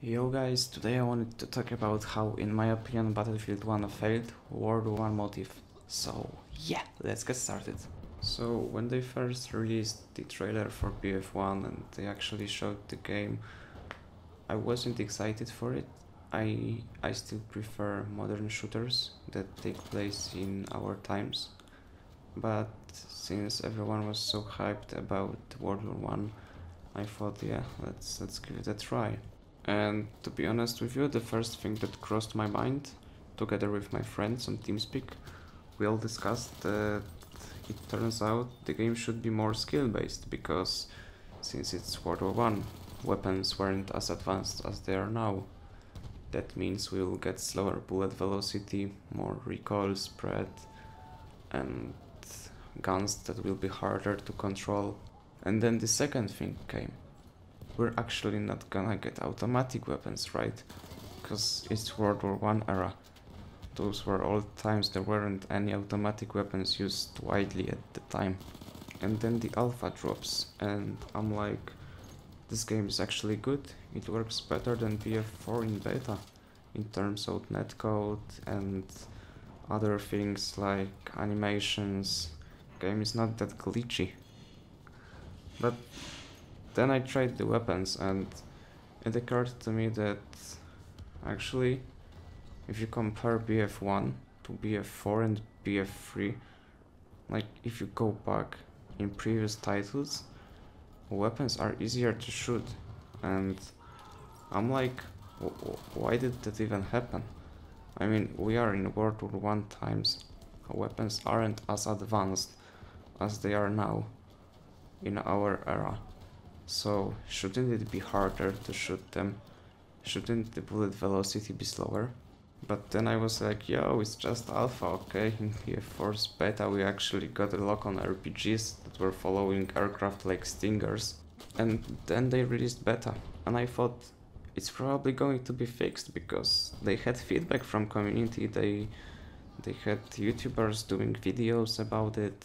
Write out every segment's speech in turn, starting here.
Yo guys, today I wanted to talk about how, in my opinion, Battlefield 1 failed World War 1 motive. So yeah, let's get started. So when they first released the trailer for BF1 and they actually showed the game, I wasn't excited for it. I still prefer modern shooters that take place in our times. But since everyone was so hyped about World War 1, I thought, yeah, let's give it a try. And to be honest with you, the first thing that crossed my mind, together with my friends on TeamSpeak, we all discussed that it turns out the game should be more skill-based, because since it's World War One, weapons weren't as advanced as they are now. That means we'll get slower bullet velocity, more recoil spread, and guns that will be harder to control. And then the second thing came. We're actually not gonna get automatic weapons, right? Because it's World War One era. Those were old times, there weren't any automatic weapons used widely at the time. And then the alpha drops, and I'm like, this game is actually good. It works better than BF4 in beta, in terms of netcode and other things like animations. Game is not that glitchy. But then I tried the weapons and it occurred to me that actually, if you compare BF1 to BF4 and BF3, like if you go back in previous titles, weapons are easier to shoot, and I'm like, why did that even happen? I mean, we are in World War One times, weapons aren't as advanced as they are now in our era. So shouldn't it be harder to shoot them? Shouldn't the bullet velocity be slower? But then I was like, yo, it's just alpha, okay? In BF4's beta we actually got a lock on RPGs that were following aircraft like Stingers. And then they released beta, and I thought it's probably going to be fixed because they had feedback from community, they had YouTubers doing videos about it,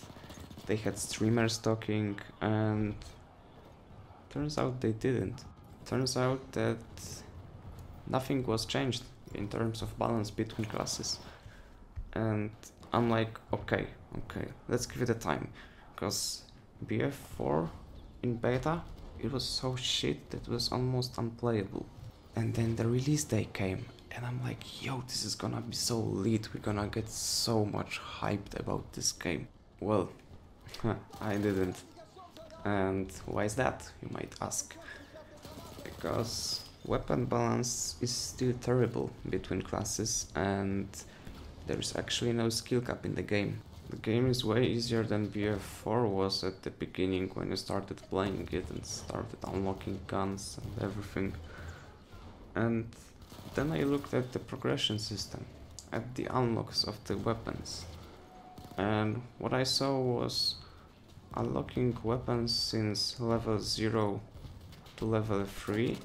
they had streamers talking, and turns out they didn't. Turns out that nothing was changed in terms of balance between classes. And I'm like, okay, let's give it a time. Because BF4 in beta, it was so shit that it was almost unplayable. And then the release day came, and I'm like, yo, this is gonna be so lit, we're gonna get so much hyped about this game. Well, I didn't. And why is that, you might ask? Because weapon balance is still terrible between classes, and there is actually no skill cap in the game. The game is way easier than BF4 was at the beginning when you started playing it and started unlocking guns and everything. And then I looked at the progression system, at the unlocks of the weapons, and what I saw was unlocking weapons since level 0 to level 3,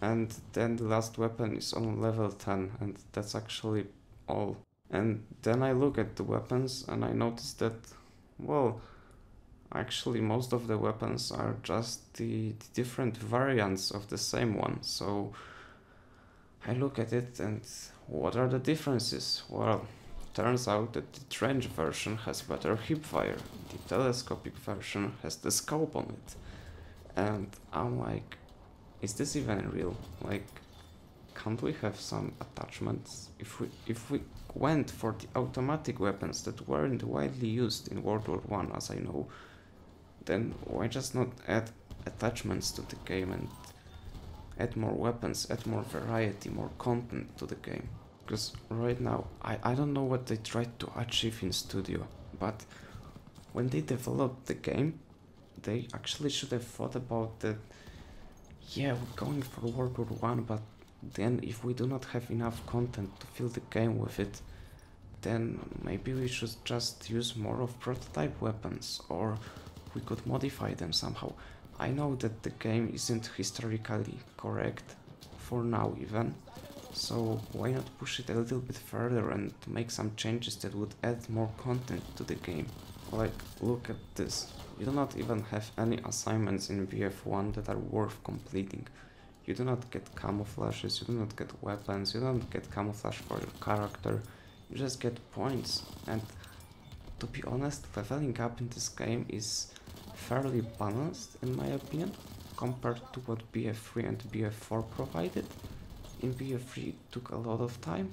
and then the last weapon is on level 10, and that's actually all. And then I look at the weapons and I notice that, well, actually most of the weapons are just the different variants of the same one. So I look at it and what are the differences? Well, turns out that the trench version has better hipfire, the telescopic version has the scope on it. And I'm like, is this even real? Like, can't we have some attachments? If we went for the automatic weapons that weren't widely used in World War One, as I know, then why just not add attachments to the game and add more weapons, add more variety, more content to the game? Because right now, I don't know what they tried to achieve in studio, but when they developed the game, they actually should have thought about that, yeah, we're going for World War One, but then if we do not have enough content to fill the game with it, then maybe we should just use more of prototype weapons, or we could modify them somehow. I know that the game isn't historically correct, for now even, so why not push it a little bit further and make some changes that would add more content to the game? Like, look at this. You do not even have any assignments in BF1 that are worth completing. You do not get camouflages, you do not get weapons, you don't get camouflage for your character, you just get points. And to be honest, leveling up in this game is fairly balanced in my opinion, compared to what BF3 and BF4 provided. In BF3 it took a lot of time,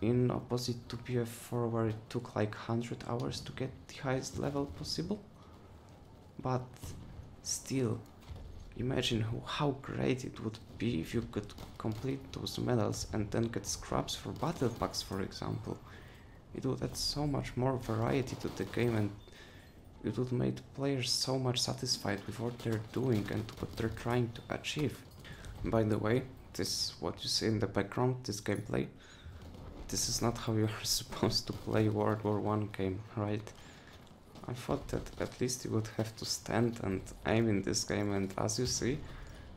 in opposite to BF4 where it took like 100 hours to get the highest level possible. But still, imagine how great it would be if you could complete those medals and then get scraps for battle packs, for example. It would add so much more variety to the game, and it would make players so much satisfied with what they're doing and what they're trying to achieve. By the way, this what you see in the background, this gameplay, this is not how you're supposed to play World War I game, right? I thought that at least you would have to stand and aim in this game, and as you see,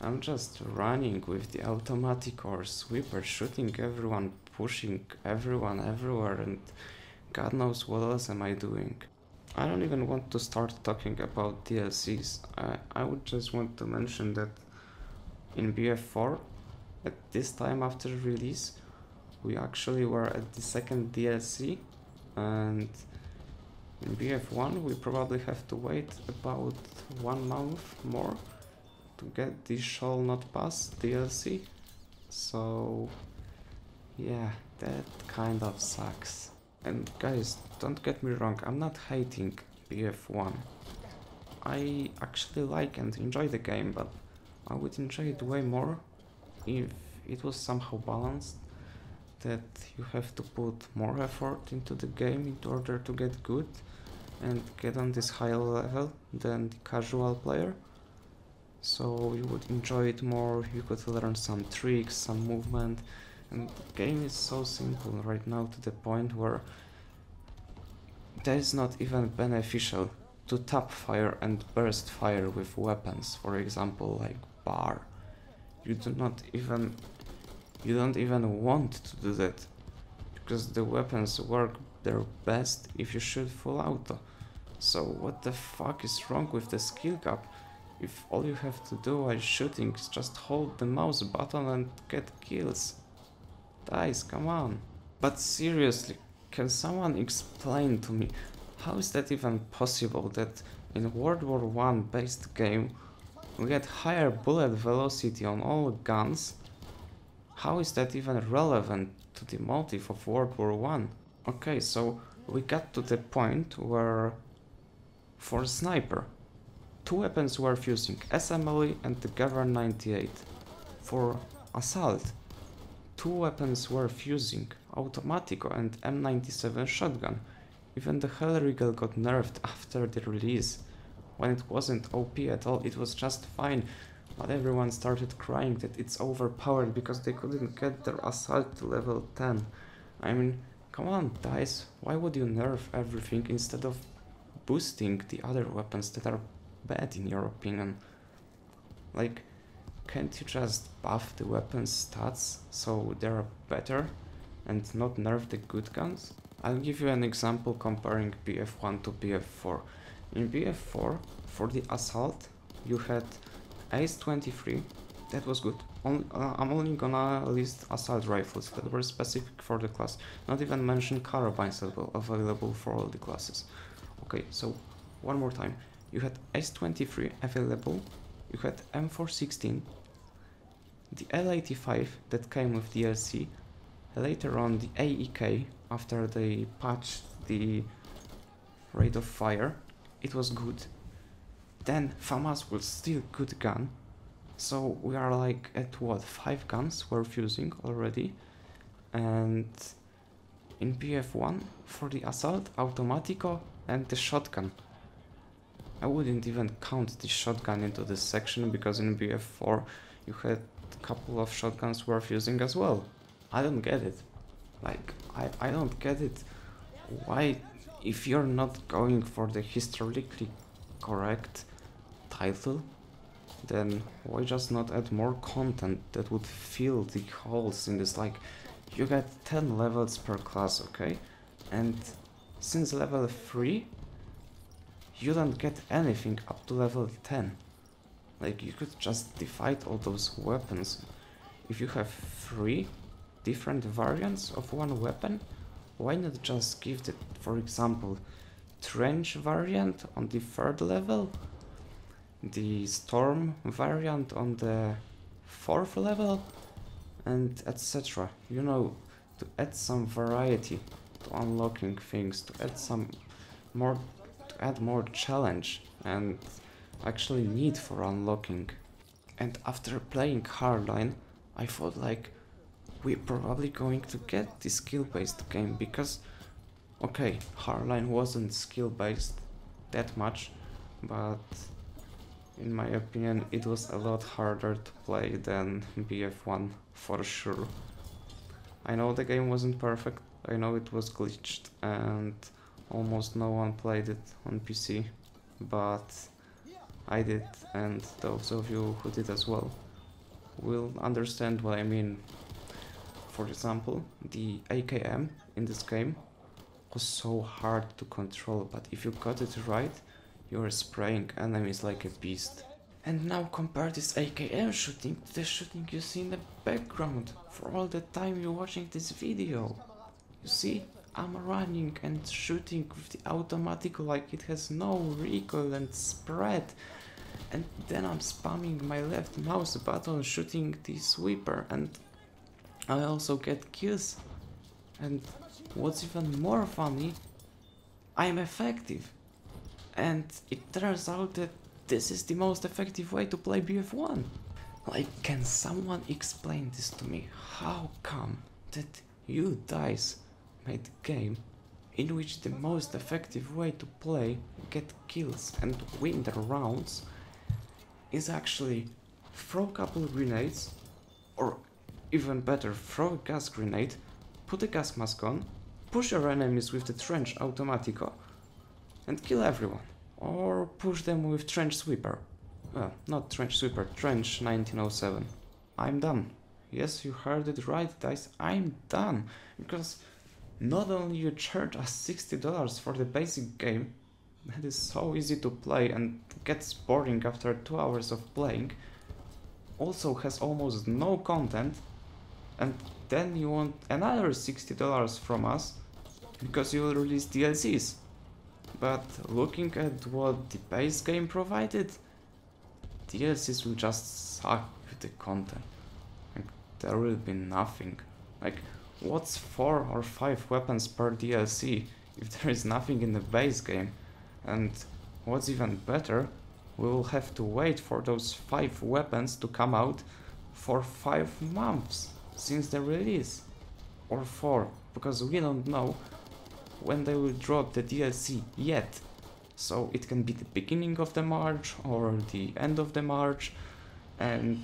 I'm just running with the automatic or sweeper, shooting everyone, pushing everyone everywhere, and God knows what else am I doing. I don't even want to start talking about DLCs. I would just want to mention that in BF4, at this time after release, we actually were at the second DLC, and in BF1 we probably have to wait about 1 month more to get the Shall Not Pass DLC. So yeah, that kind of sucks. And guys, don't get me wrong, I'm not hating BF1. I actually like and enjoy the game, but I would enjoy it way more if it was somehow balanced, that you have to put more effort into the game in order to get good and get on this higher level than the casual player. So you would enjoy it more, you could learn some tricks, some movement, and the game is so simple right now to the point where that is not even beneficial to tap fire and burst fire with weapons, for example like bar. You don't even want to do that, because the weapons work their best if you shoot full auto. So what the fuck is wrong with the skill gap? If all you have to do while shooting is just hold the mouse button and get kills. Guys, come on. But seriously, can someone explain to me how is that even possible that in World War I based game we get higher bullet velocity on all guns? How is that even relevant to the motive of World War I? Okay, so we got to the point where for sniper, 2 weapons were fusing, SMLE and the Gavran 98. For assault, 2 weapons were fusing, Automatico and M97 shotgun. Even the Hellriegel got nerfed after the release. When it wasn't OP at all, it was just fine, but everyone started crying that it's overpowered because they couldn't get their assault to level 10. I mean, come on guys, why would you nerf everything instead of boosting the other weapons that are bad in your opinion? Like, can't you just buff the weapons stats so they're better and not nerf the good guns? I'll give you an example comparing BF1 to BF4. In BF4, for the assault, you had Ace 23, that was good. I'm only gonna list assault rifles that were specific for the class, not even mention carbines that were available for all the classes. Okay, so one more time. You had Ace 23 available, you had M416, the L85 that came with DLC, later on the AEK after they patched the rate of fire, it was good. Then FAMAS was still good gun, so we are like at what, 5 guns were fusing already. And in BF1 for the assault, Automatico and the shotgun. I wouldn't even count the shotgun into this section because in BF4 you had a couple of shotguns were fusing as well. I don't get it. Like, I don't get it. Why, if you're not going for the historically correct title, then why just not add more content that would fill the holes in this? Like, you get 10 levels per class, okay? And since level 3, you don't get anything up to level 10. Like, you could just divide all those weapons. If you have 3 different variants of one weapon, why not just give the, for example, trench variant on the 3rd level, the storm variant on the 4th level, and etc. You know, to add some variety to unlocking things, to add some more, to add more challenge and actually need for unlocking. And after playing Hardline, I thought like we're probably going to get the skill-based game because, okay, Hardline wasn't skill-based that much, but in my opinion it was a lot harder to play than BF1 for sure. I know the game wasn't perfect, I know it was glitched and almost no one played it on PC, but I did, and those of you who did as well will understand what I mean. For example, the AKM in this game was so hard to control, but if you got it right, you're spraying enemies like a beast. And now compare this AKM shooting to the shooting you see in the background for all the time you're watching this video. You see, I'm running and shooting with the automatic like it has no recoil and spread. And then I'm spamming my left mouse button shooting the sweeper and I also get kills. And what's even more funny, I'm effective. And it turns out that this is the most effective way to play BF1. Like, can someone explain this to me? How come that you DICE made a game in which the most effective way to play, get kills and win the rounds is actually throw a couple grenades, or even better, throw a gas grenade, put a gas mask on, push your enemies with the trench automatico and kill everyone. Or push them with trench sweeper. Well, not trench sweeper, trench 1907. I'm done. Yes, you heard it right, guys, I'm done. Because not only you charge us $60 for the basic game, that is so easy to play and gets boring after 2 hours of playing, also has almost no content, and then you want another $60 from us because you will release DLCs. But looking at what the base game provided, DLCs will just suck with the content. Like, there will be nothing. Like, what's 4 or 5 weapons per DLC if there is nothing in the base game? And what's even better, we will have to wait for those 5 weapons to come out for 5 months since the release. Or 4, because we don't know when they will drop the DLC yet. So it can be the beginning of the March or the end of the March, and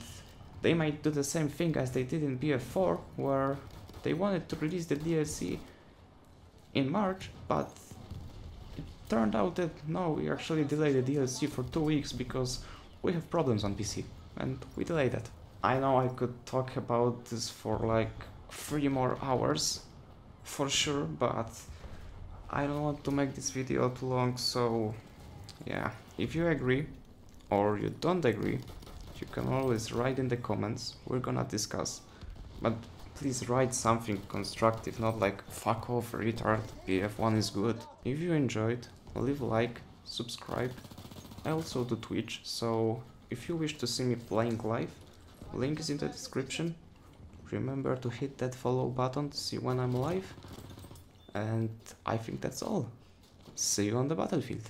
they might do the same thing as they did in BF4, where they wanted to release the DLC in March, but it turned out that no, we actually delayed the DLC for 2 weeks because we have problems on PC, and we delayed it. I know I could talk about this for like 3 more hours, for sure, but I don't want to make this video too long, so yeah, if you agree or you don't agree, you can always write in the comments, we're gonna discuss. But please write something constructive, not like fuck off retard, BF1 is good. If you enjoyed, leave a like, subscribe. I also do Twitch, so if you wish to see me playing live, link is in the description. Remember to hit that follow button to see when I'm live. And I think that's all. See you on the battlefield.